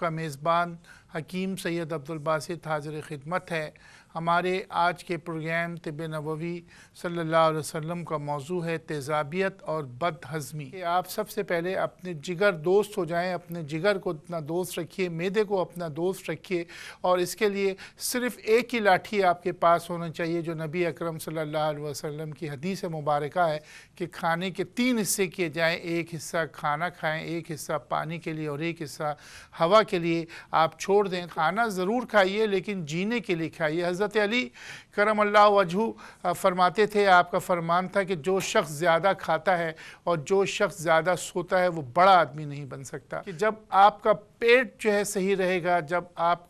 आपका मेज़बान हकीम सैयद अब्दुल बासित हाज़िर खिदमत है। हमारे आज के प्रोग्राम तिब्ब नबवी सल्लल्लाहु अलैहि वसल्लम का मौजू है तेज़ाबियत और बदहज़मी। आप सबसे पहले अपने जिगर दोस्त हो जाएं, अपने जिगर को अपना दोस्त रखिए, मैदे को अपना दोस्त रखिए, और इसके लिए सिर्फ़ एक ही लाठी आपके पास होना चाहिए जो नबी अकरम सल्लल्लाहु अलैहि वसल्लम की हदीस मुबारका है कि खाने के 3 हिस्से किए जाएँ। एक हिस्सा खाना खाएँ, एक हिस्सा पानी के लिए और एक हिस्सा हवा के लिए आप छोड़ दें। खाना ज़रूर खाइए लेकिन जीने के लिए खाइए। हज़रत अली करमल्लाहु वजहू फरमाते थे, आपका फरमान था कि जो शख्स ज़्यादा खाता है और जो शख्स ज़्यादा सोता है वो बड़ा आदमी नहीं बन सकता। कि जब आपका पेट जो है सही रहेगा, जब आप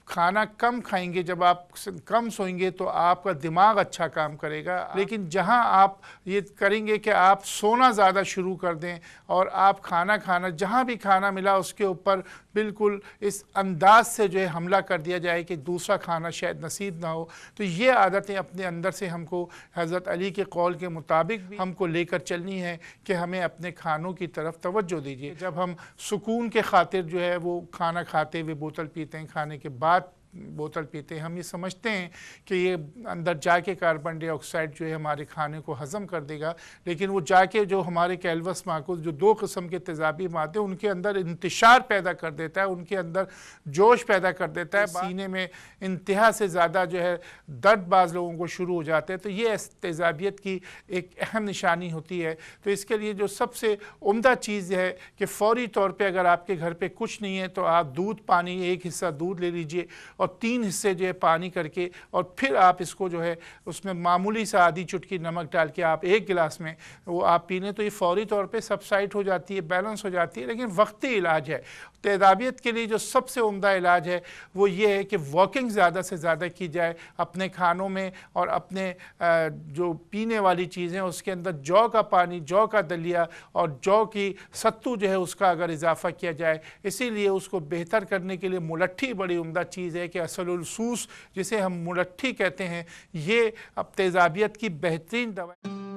खाना कम खाएंगे, जब आप कम सोएंगे तो आपका दिमाग अच्छा काम करेगा। लेकिन जहां आप ये करेंगे कि आप सोना ज़्यादा शुरू कर दें और आप खाना जहां भी खाना मिला उसके ऊपर बिल्कुल इस अंदाज से जो है हमला कर दिया जाए कि दूसरा खाना शायद नसीब ना हो, तो ये आदतें अपने अंदर से हमको हज़रत अली के कौल के मुताबिक भी हमको लेकर चलनी है कि हमें अपने खानों की तरफ तवज्जो दीजिए। जब हम सुकून के खातिर जो है वो खाना खाते हुए बोतल पीते हैं, खाने के बाद बोतल पीते हैं, हम ये समझते हैं कि ये अंदर जाके कार्बन डाइऑक्साइड जो है हमारे खाने को हज़म कर देगा, लेकिन वो जाके जो हमारे कैल्वस माकूस जो 2 किस्म के तेज़ाबी मादे उनके अंदर इंतशार पैदा कर देता है, उनके अंदर जोश पैदा कर देता है, सीने में इंतहा से ज़्यादा जो है दर्द बाज़ लोगों को शुरू हो जाते हैं। तो ये तेज़ाबियत की एक अहम निशानी होती है। तो इसके लिए जो सबसे उम्दा चीज़ है कि फ़ौरी तौर पर अगर आपके घर पर कुछ नहीं है तो आप दूध पानी, एक हिस्सा दूध ले लीजिए और 3 हिस्से जो है पानी करके, और फिर आप इसको जो है उसमें मामूली सा आधी चुटकी नमक डाल के आप 1 गिलास में वो आप पी लें तो ये फ़ौरी तौर पे सबसाइड हो जाती है, बैलेंस हो जाती है। लेकिन वक्ती इलाज है। तेज़ाबियत के लिए जो सबसे उम्दा इलाज है वो ये है कि वॉकिंग ज़्यादा से ज़्यादा की जाए अपने खानों में, और अपने जो पीने वाली चीज़ें उसके अंदर जौ का पानी, जौ का दलिया और जौ की सत्तू जो है उसका अगर इजाफ़ा किया जाए, इसीलिए उसको बेहतर करने के लिए मुलट्ठी बड़ी उम्दा चीज़ है कि असलुलसूस जिसे हम मुलट्ठी कहते हैं, ये अब तेज़ाबियत की बेहतरीन दवा।